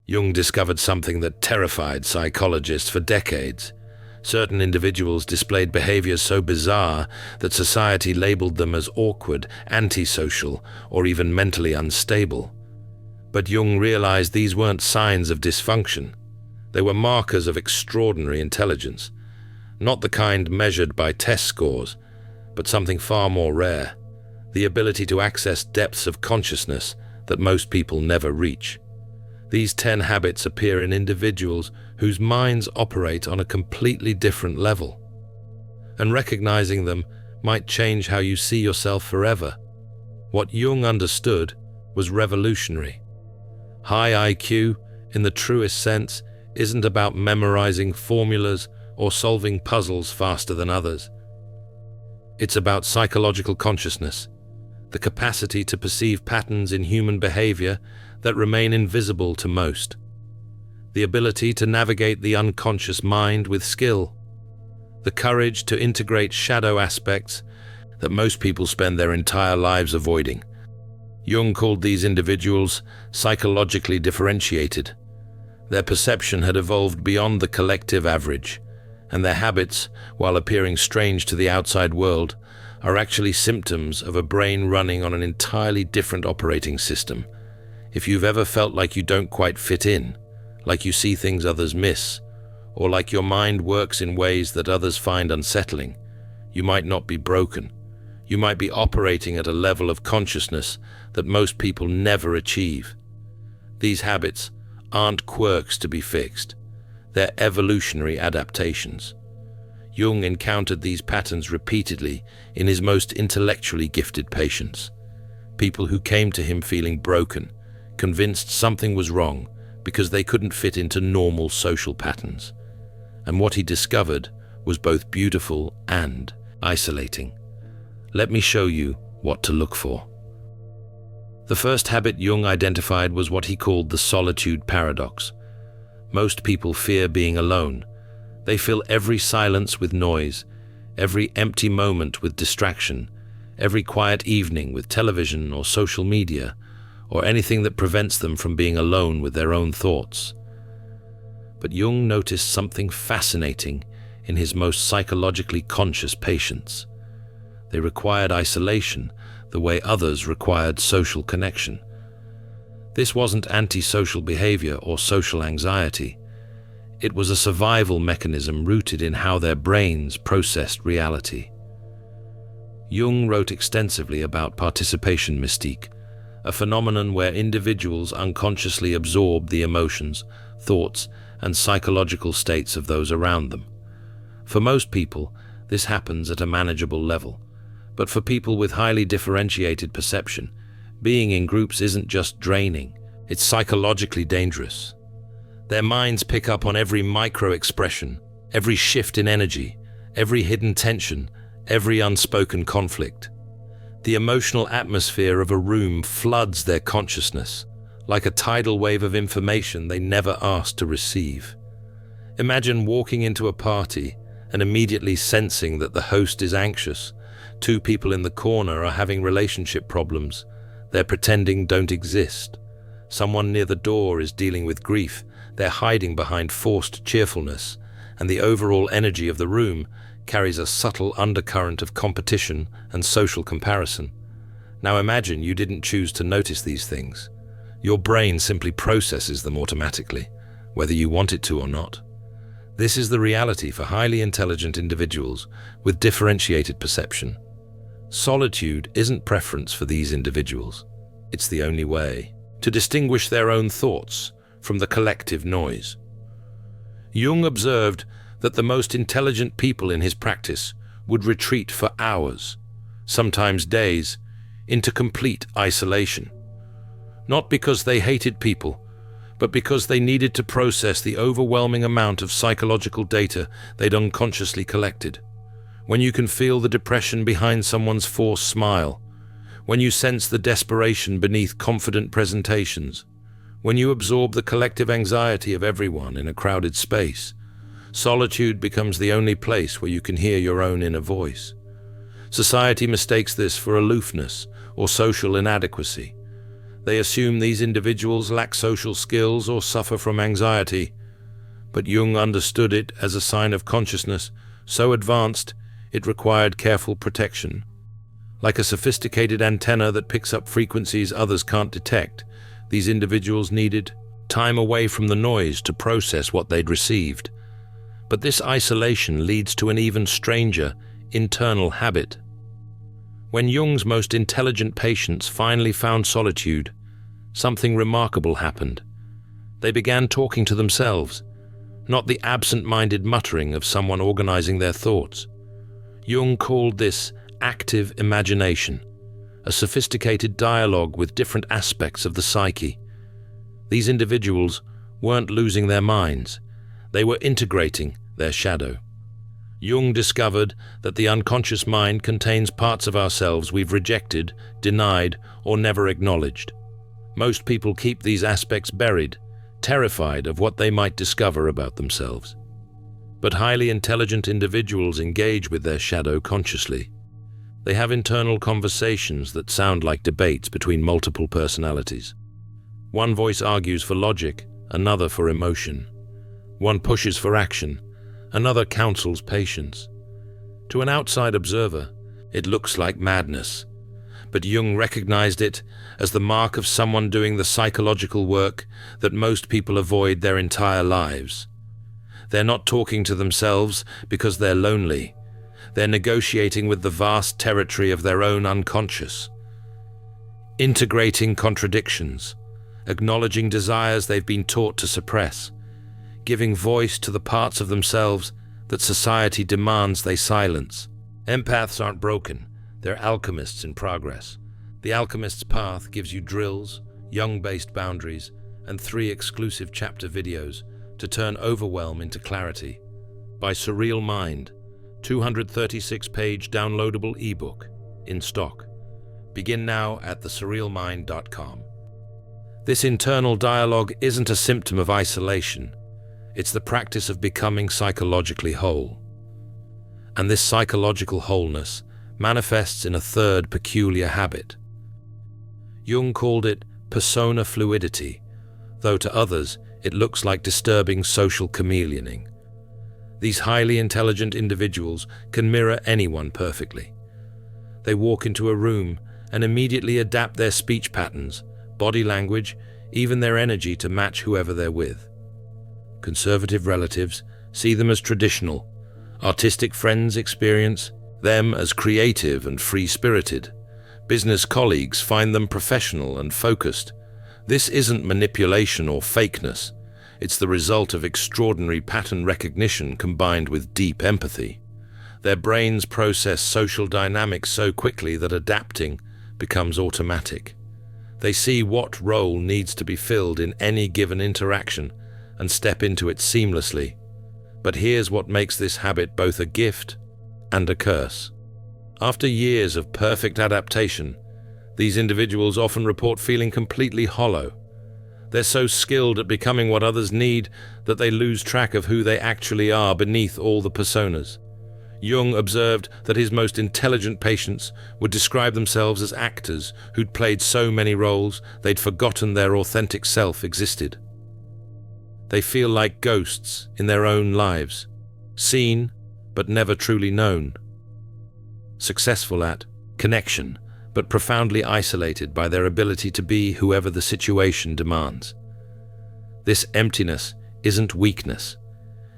Jung discovered something that terrified psychologists for decades. Certain individuals displayed behaviors so bizarre that society labeled them as awkward, antisocial, or even mentally unstable. But Jung realized these weren't signs of dysfunction. They were markers of extraordinary intelligence, not the kind measured by test scores, but something far more rare, the ability to access depths of consciousness that most people never reach. These 10 habits appear in individuals whose minds operate on a completely different level. And recognizing them might change how you see yourself forever. What Jung understood was revolutionary. High IQ, in the truest sense, isn't about memorizing formulas or solving puzzles faster than others. It's about psychological consciousness, the capacity to perceive patterns in human behavior that remain invisible to most, the ability to navigate the unconscious mind with skill, the courage to integrate shadow aspects that most people spend their entire lives avoiding. Jung called these individuals psychologically differentiated. Their perception had evolved beyond the collective average, and their habits, while appearing strange to the outside world, are actually symptoms of a brain running on an entirely different operating system. If you've ever felt like you don't quite fit in, like you see things others miss, or like your mind works in ways that others find unsettling, you might not be broken. You might be operating at a level of consciousness that most people never achieve. These habits aren't quirks to be fixed. They're evolutionary adaptations. Jung encountered these patterns repeatedly in his most intellectually gifted patients. People who came to him feeling broken, convinced something was wrong because they couldn't fit into normal social patterns. And what he discovered was both beautiful and isolating. Let me show you what to look for. The first habit Jung identified was what he called the solitude paradox. Most people fear being alone. They fill every silence with noise, every empty moment with distraction, every quiet evening with television or social media, or anything that prevents them from being alone with their own thoughts. But Jung noticed something fascinating in his most psychologically conscious patients. They required isolation the way others required social connection. This wasn't antisocial behavior or social anxiety. It was a survival mechanism rooted in how their brains processed reality. Jung wrote extensively about participation mystique, a phenomenon where individuals unconsciously absorb the emotions, thoughts, and psychological states of those around them. For most people, this happens at a manageable level. But for people with highly differentiated perception, being in groups isn't just draining, it's psychologically dangerous. Their minds pick up on every micro-expression, every shift in energy, every hidden tension, every unspoken conflict. The emotional atmosphere of a room floods their consciousness, like a tidal wave of information they never asked to receive. Imagine walking into a party and immediately sensing that the host is anxious. Two people in the corner are having relationship problems. They're pretending don't exist. Someone near the door is dealing with grief. They're hiding behind forced cheerfulness. And the overall energy of the room carries a subtle undercurrent of competition and social comparison. Now imagine you didn't choose to notice these things. Your brain simply processes them automatically, whether you want it to or not. This is the reality for highly intelligent individuals with differentiated perception. Solitude isn't preference for these individuals. It's the only way to distinguish their own thoughts from the collective noise. Jung observed that the most intelligent people in his practice would retreat for hours, sometimes days, into complete isolation. Not because they hated people, but because they needed to process the overwhelming amount of psychological data they'd unconsciously collected. When you can feel the depression behind someone's forced smile, when you sense the desperation beneath confident presentations, when you absorb the collective anxiety of everyone in a crowded space, solitude becomes the only place where you can hear your own inner voice. Society mistakes this for aloofness or social inadequacy. They assume these individuals lack social skills or suffer from anxiety. But Jung understood it as a sign of consciousness so advanced it required careful protection. Like a sophisticated antenna that picks up frequencies others can't detect, these individuals needed time away from the noise to process what they'd received. But this isolation leads to an even stranger internal habit. When Jung's most intelligent patients finally found solitude, something remarkable happened. They began talking to themselves, not the absent-minded muttering of someone organizing their thoughts. Jung called this active imagination, a sophisticated dialogue with different aspects of the psyche. These individuals weren't losing their minds, they were integrating their shadow. Jung discovered that the unconscious mind contains parts of ourselves we've rejected, denied, or never acknowledged. Most people keep these aspects buried, terrified of what they might discover about themselves. But highly intelligent individuals engage with their shadow consciously. They have internal conversations that sound like debates between multiple personalities. One voice argues for logic, another for emotion. One pushes for action, another counsels patience. To an outside observer, it looks like madness, but Jung recognized it as the mark of someone doing the psychological work that most people avoid their entire lives. They're not talking to themselves because they're lonely. They're negotiating with the vast territory of their own unconscious, integrating contradictions, acknowledging desires they've been taught to suppress, giving voice to the parts of themselves that society demands they silence. Empaths aren't broken, they're alchemists in progress. The Alchemist's Path gives you drills, Jung-based boundaries, and 3 exclusive chapter videos to turn overwhelm into clarity. By Surreal Mind, 236-page downloadable ebook, in stock. Begin now at thesurrealmind.com. This internal dialogue isn't a symptom of isolation. It's the practice of becoming psychologically whole. And this psychological wholeness manifests in a third peculiar habit. Jung called it persona fluidity, though to others it looks like disturbing social chameleoning. These highly intelligent individuals can mirror anyone perfectly. They walk into a room and immediately adapt their speech patterns, body language, even their energy to match whoever they're with. Conservative relatives see them as traditional. Artistic friends experience them as creative and free-spirited. Business colleagues find them professional and focused. This isn't manipulation or fakeness. It's the result of extraordinary pattern recognition combined with deep empathy. Their brains process social dynamics so quickly that adapting becomes automatic. They see what role needs to be filled in any given interaction and step into it seamlessly. But here's what makes this habit both a gift and a curse. After years of perfect adaptation, these individuals often report feeling completely hollow. They're so skilled at becoming what others need that they lose track of who they actually are beneath all the personas. Jung observed that his most intelligent patients would describe themselves as actors who'd played so many roles they'd forgotten their authentic self existed. They feel like ghosts in their own lives, seen but never truly known. Successful at connection, but profoundly isolated by their ability to be whoever the situation demands. This emptiness isn't weakness.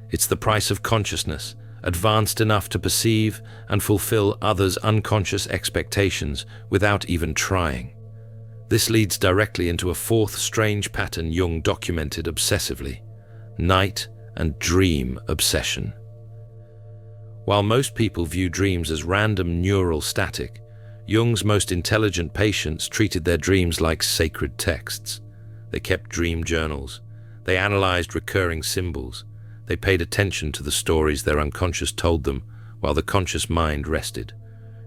It's the price of consciousness, advanced enough to perceive and fulfill others' unconscious expectations without even trying. This leads directly into a fourth strange pattern Jung documented obsessively: night and dream obsession. While most people view dreams as random neural static, Jung's most intelligent patients treated their dreams like sacred texts. They kept dream journals. They analyzed recurring symbols. They paid attention to the stories their unconscious told them while the conscious mind rested.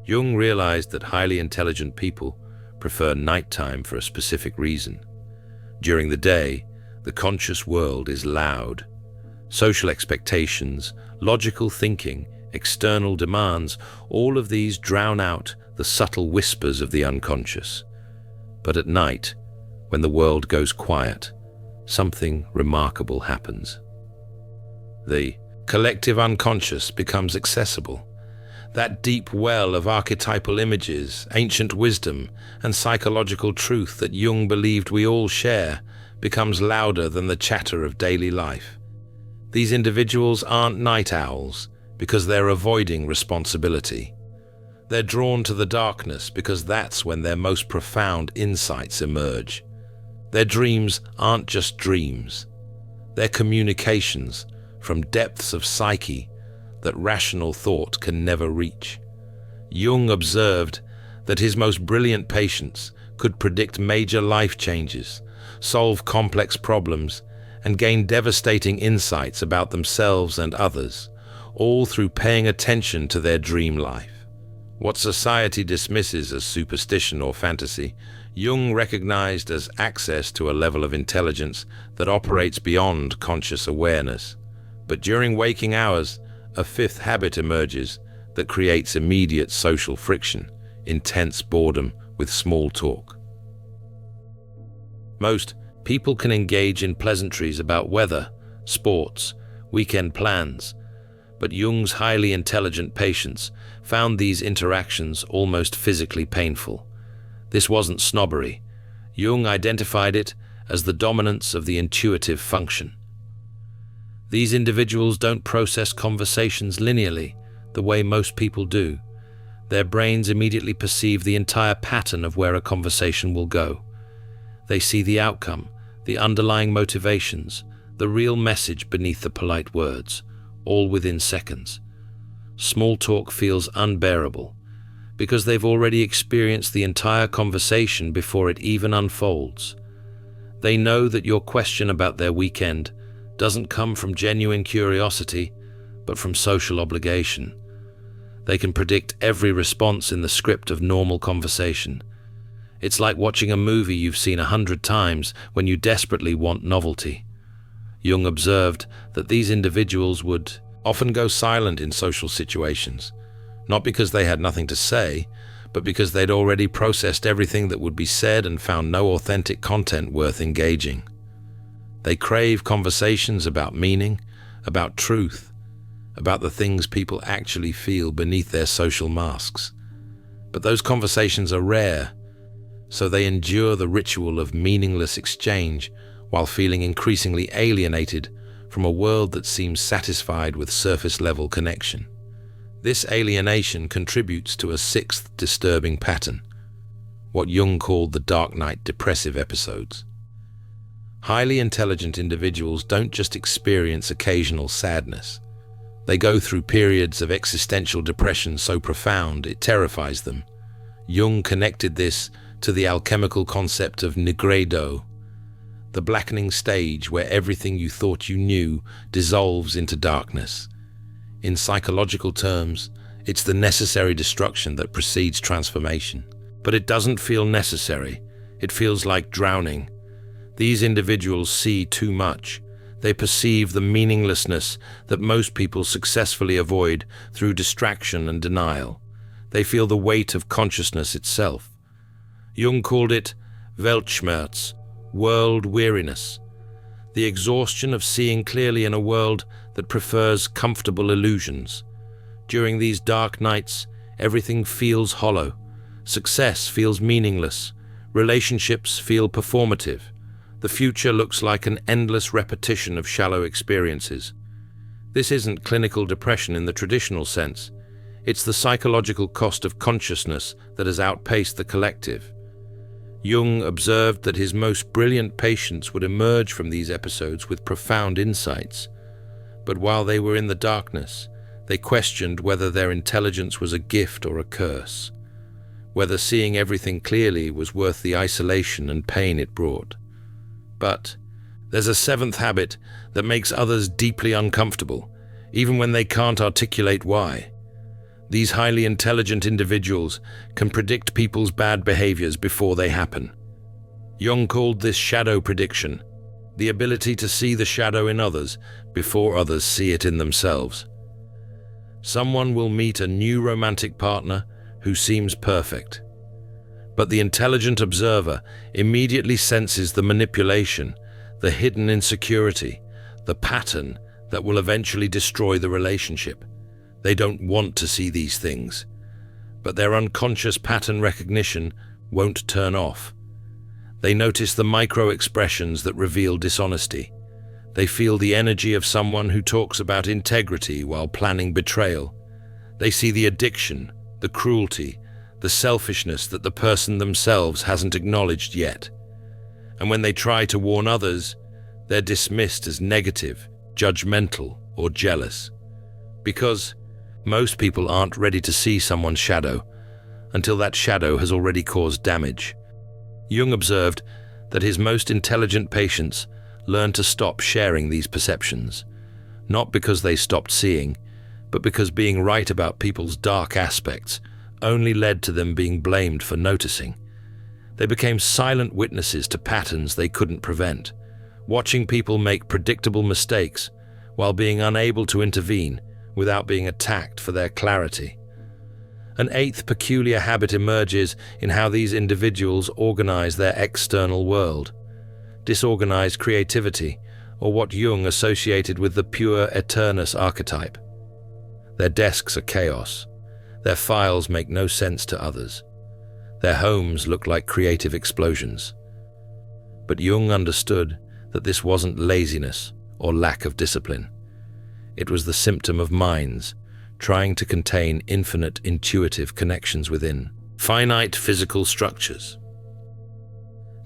Jung realized that highly intelligent people prefer nighttime for a specific reason. During the day, the conscious world is loud. Social expectations, logical thinking, external demands, all of these drown out the subtle whispers of the unconscious. But at night, when the world goes quiet, something remarkable happens. The collective unconscious becomes accessible. That deep well of archetypal images, ancient wisdom, and psychological truth that Jung believed we all share becomes louder than the chatter of daily life. These individuals aren't night owls because they're avoiding responsibility. They're drawn to the darkness because that's when their most profound insights emerge. Their dreams aren't just dreams. They're communications from depths of psyche that rational thought can never reach. Jung observed that his most brilliant patients could predict major life changes, solve complex problems, and gain devastating insights about themselves and others, all through paying attention to their dream life. What society dismisses as superstition or fantasy, Jung recognized as access to a level of intelligence that operates beyond conscious awareness. But during waking hours, a fifth habit emerges that creates immediate social friction, intense boredom with small talk. Most people can engage in pleasantries about weather, sports, weekend plans, but Jung's highly intelligent patients found these interactions almost physically painful. This wasn't snobbery. Jung identified it as the dominance of the intuitive function. These individuals don't process conversations linearly, the way most people do. Their brains immediately perceive the entire pattern of where a conversation will go. They see the outcome, the underlying motivations, the real message beneath the polite words, all within seconds. Small talk feels unbearable because they've already experienced the entire conversation before it even unfolds. They know that your question about their weekend doesn't come from genuine curiosity, but from social obligation. They can predict every response in the script of normal conversation. It's like watching a movie you've seen 100 times when you desperately want novelty. Jung observed that these individuals would often go silent in social situations, not because they had nothing to say, but because they'd already processed everything that would be said and found no authentic content worth engaging. They crave conversations about meaning, about truth, about the things people actually feel beneath their social masks. But those conversations are rare, so they endure the ritual of meaningless exchange while feeling increasingly alienated from a world that seems satisfied with surface-level connection. This alienation contributes to a sixth disturbing pattern, what Jung called the dark night depressive episodes. Highly intelligent individuals don't just experience occasional sadness. They go through periods of existential depression so profound it terrifies them. Jung connected this to the alchemical concept of nigredo, the blackening stage where everything you thought you knew dissolves into darkness. In psychological terms, it's the necessary destruction that precedes transformation. But it doesn't feel necessary. It feels like drowning. These individuals see too much. They perceive the meaninglessness that most people successfully avoid through distraction and denial. They feel the weight of consciousness itself. Jung called it weltschmerz, world weariness, the exhaustion of seeing clearly in a world that prefers comfortable illusions. During these dark nights, everything feels hollow. Success feels meaningless. Relationships feel performative. The future looks like an endless repetition of shallow experiences. This isn't clinical depression in the traditional sense. It's the psychological cost of consciousness that has outpaced the collective. Jung observed that his most brilliant patients would emerge from these episodes with profound insights. But while they were in the darkness, they questioned whether their intelligence was a gift or a curse, whether seeing everything clearly was worth the isolation and pain it brought. But there's a seventh habit that makes others deeply uncomfortable, even when they can't articulate why. These highly intelligent individuals can predict people's bad behaviors before they happen. Jung called this shadow prediction, the ability to see the shadow in others before others see it in themselves. Someone will meet a new romantic partner who seems perfect. But the intelligent observer immediately senses the manipulation, the hidden insecurity, the pattern that will eventually destroy the relationship. They don't want to see these things, but their unconscious pattern recognition won't turn off. They notice the micro-expressions that reveal dishonesty. They feel the energy of someone who talks about integrity while planning betrayal. They see the addiction, the cruelty, the selfishness that the person themselves hasn't acknowledged yet. And when they try to warn others, they're dismissed as negative, judgmental, or jealous. Because most people aren't ready to see someone's shadow until that shadow has already caused damage. Jung observed that his most intelligent patients learned to stop sharing these perceptions, not because they stopped seeing, but because being right about people's dark aspects only led to them being blamed for noticing. They became silent witnesses to patterns they couldn't prevent, watching people make predictable mistakes while being unable to intervene without being attacked for their clarity. An eighth peculiar habit emerges in how these individuals organize their external world. Disorganized creativity, or what Jung associated with the pure eternus archetype. Their desks are chaos. Their files make no sense to others. Their homes look like creative explosions. But Jung understood that this wasn't laziness or lack of discipline. It was the symptom of minds trying to contain infinite intuitive connections within finite physical structures.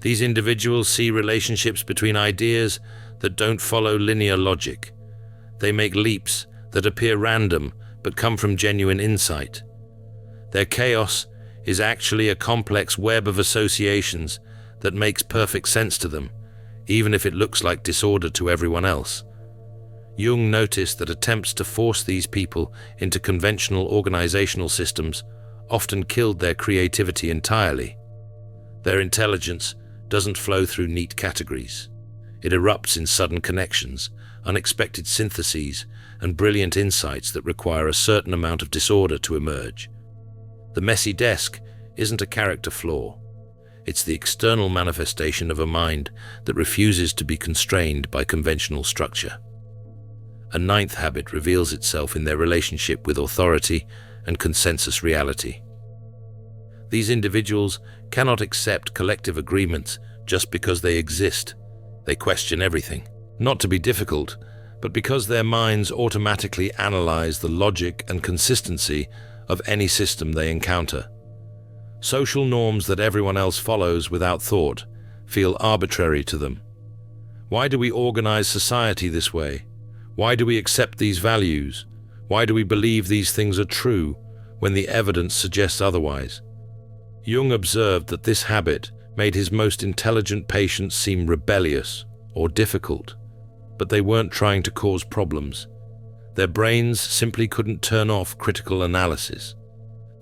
These individuals see relationships between ideas that don't follow linear logic. They make leaps that appear random but come from genuine insight. Their chaos is actually a complex web of associations that makes perfect sense to them, even if it looks like disorder to everyone else. Jung noticed that attempts to force these people into conventional organizational systems often killed their creativity entirely. Their intelligence doesn't flow through neat categories. It erupts in sudden connections, unexpected syntheses, and brilliant insights that require a certain amount of disorder to emerge. The messy desk isn't a character flaw. It's the external manifestation of a mind that refuses to be constrained by conventional structure. A ninth habit reveals itself in their relationship with authority and consensus reality. These individuals cannot accept collective agreements just because they exist. They question everything, not to be difficult, but because their minds automatically analyze the logic and consistency of any system they encounter. Social norms that everyone else follows without thought feel arbitrary to them. Why do we organize society this way? Why do we accept these values? Why do we believe these things are true when the evidence suggests otherwise? Jung observed that this habit made his most intelligent patients seem rebellious or difficult, but they weren't trying to cause problems. Their brains simply couldn't turn off critical analysis.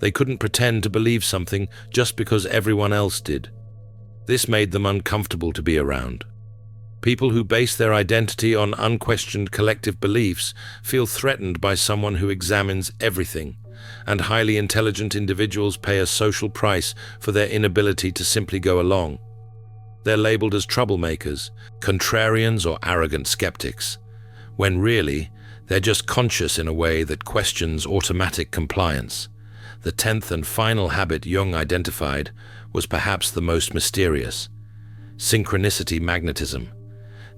They couldn't pretend to believe something just because everyone else did. This made them uncomfortable to be around. People who base their identity on unquestioned collective beliefs feel threatened by someone who examines everything, and highly intelligent individuals pay a social price for their inability to simply go along. They're labeled as troublemakers, contrarians, or arrogant skeptics, when really, they're just conscious in a way that questions automatic compliance. The 10th and final habit Jung identified was perhaps the most mysterious: synchronicity magnetism.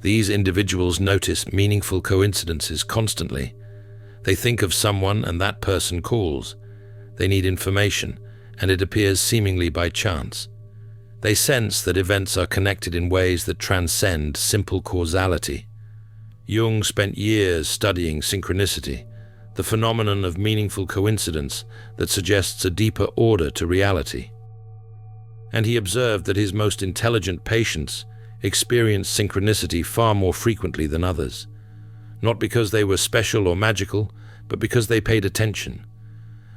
These individuals notice meaningful coincidences constantly. They think of someone and that person calls. They need information, and it appears seemingly by chance. They sense that events are connected in ways that transcend simple causality. Jung spent years studying synchronicity, the phenomenon of meaningful coincidence that suggests a deeper order to reality. And he observed that his most intelligent patients experienced synchronicity far more frequently than others, not because they were special or magical, but because they paid attention.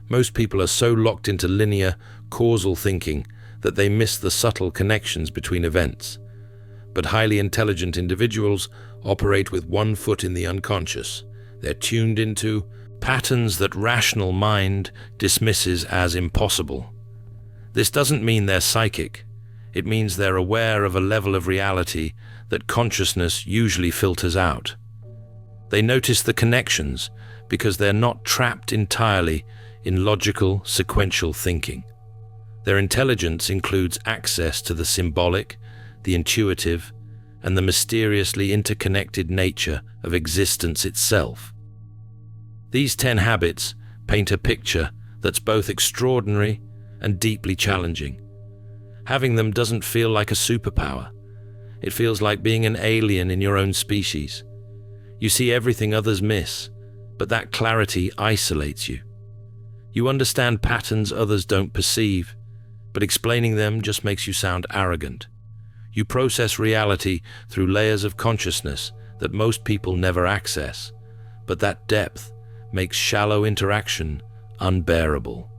Most people are so locked into linear, causal thinking that they miss the subtle connections between events. But highly intelligent individuals operate with one foot in the unconscious. They're tuned into patterns that rational mind dismisses as impossible. This doesn't mean they're psychic. It means they're aware of a level of reality that consciousness usually filters out. They notice the connections because they're not trapped entirely in logical, sequential thinking. Their intelligence includes access to the symbolic, the intuitive, and the mysteriously interconnected nature of existence itself. These 10 habits paint a picture that's both extraordinary and deeply challenging. Having them doesn't feel like a superpower. It feels like being an alien in your own species. You see everything others miss, but that clarity isolates you. You understand patterns others don't perceive, but explaining them just makes you sound arrogant. You process reality through layers of consciousness that most people never access, but that depth makes shallow interaction unbearable.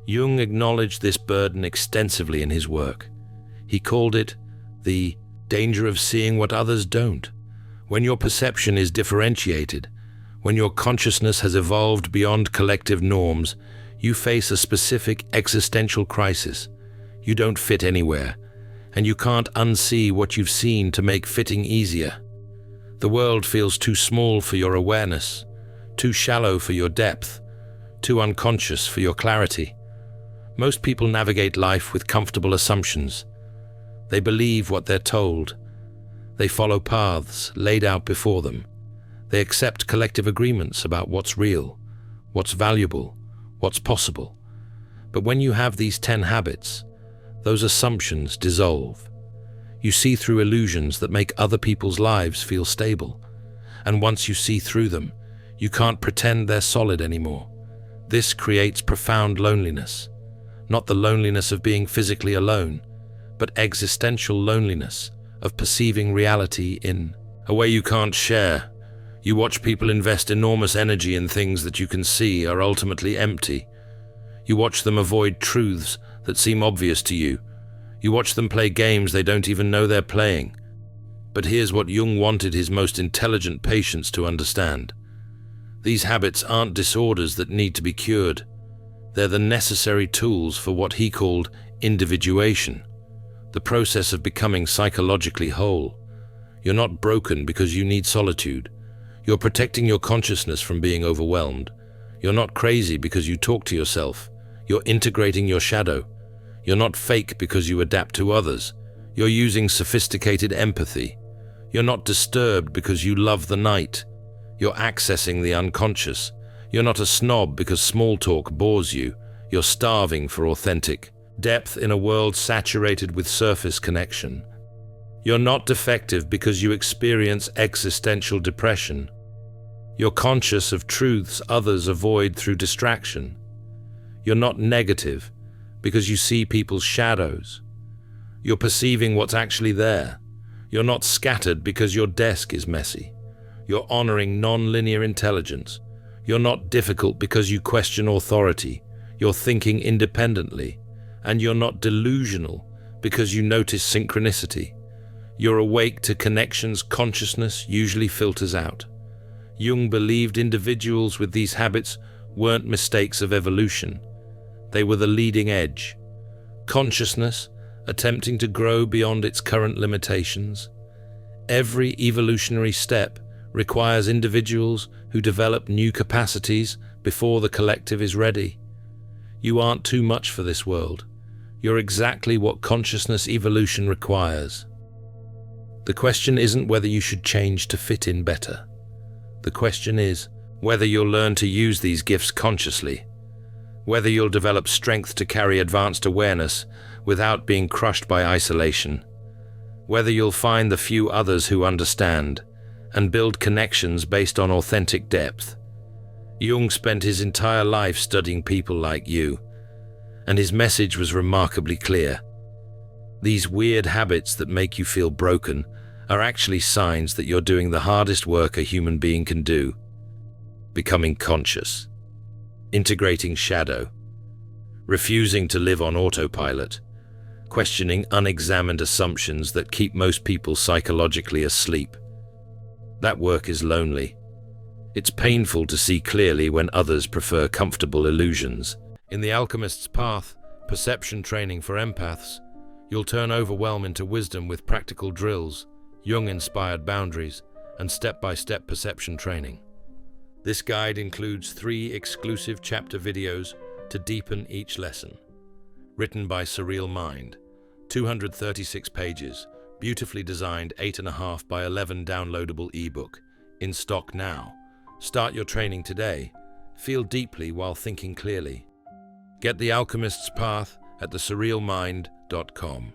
Jung acknowledged this burden extensively in his work. He called it the danger of seeing what others don't. When your perception is differentiated, when your consciousness has evolved beyond collective norms, you face a specific existential crisis. You don't fit anywhere, and you can't unsee what you've seen to make fitting easier. The world feels too small for your awareness, too shallow for your depth, too unconscious for your clarity. Most people navigate life with comfortable assumptions. They believe what they're told. They follow paths laid out before them. They accept collective agreements about what's real, what's valuable, what's possible. But when you have these 10 habits, those assumptions dissolve. You see through illusions that make other people's lives feel stable. And once you see through them, you can't pretend they're solid anymore. This creates profound loneliness. Not the loneliness of being physically alone, but existential loneliness of perceiving reality in a way you can't share. You watch people invest enormous energy in things that you can see are ultimately empty. You watch them avoid truths that seem obvious to you. You watch them play games they don't even know they're playing. But here's what Jung wanted his most intelligent patients to understand. These habits aren't disorders that need to be cured. They're the necessary tools for what he called individuation, the process of becoming psychologically whole. You're not broken because you need solitude. You're protecting your consciousness from being overwhelmed. You're not crazy because you talk to yourself. You're integrating your shadow. You're not fake because you adapt to others. You're using sophisticated empathy. You're not disturbed because you love the night. You're accessing the unconscious. You're not a snob because small talk bores you. You're starving for authentic depth in a world saturated with surface connection. You're not defective because you experience existential depression. You're conscious of truths others avoid through distraction. You're not negative because you see people's shadows. You're perceiving what's actually there. You're not scattered because your desk is messy. You're honoring non-linear intelligence. You're not difficult because you question authority. You're thinking independently. And you're not delusional because you notice synchronicity. You're awake to connections consciousness usually filters out. Jung believed individuals with these habits weren't mistakes of evolution. They were the leading edge. Consciousness attempting to grow beyond its current limitations. Every evolutionary step requires individuals who develop new capacities before the collective is ready. You aren't too much for this world. You're exactly what consciousness evolution requires. The question isn't whether you should change to fit in better. The question is whether you'll learn to use these gifts consciously, whether you'll develop strength to carry advanced awareness without being crushed by isolation, whether you'll find the few others who understand and build connections based on authentic depth. Jung spent his entire life studying people like you, and his message was remarkably clear. These weird habits that make you feel broken are actually signs that you're doing the hardest work a human being can do: becoming conscious, integrating shadow, refusing to live on autopilot, questioning unexamined assumptions that keep most people psychologically asleep. That work is lonely. It's painful to see clearly when others prefer comfortable illusions. In The Alchemist's Path, Perception training for empaths. You'll turn overwhelm into wisdom with practical drills, Jung-inspired boundaries, and step-by-step perception training. This guide includes 3 exclusive chapter videos to deepen each lesson. Written by Surreal Mind, 236 pages, beautifully designed 8.5 by 11 downloadable ebook, in stock now. Start your training today. Feel deeply while thinking clearly. Get The Alchemist's Path at thesurrealmind.com.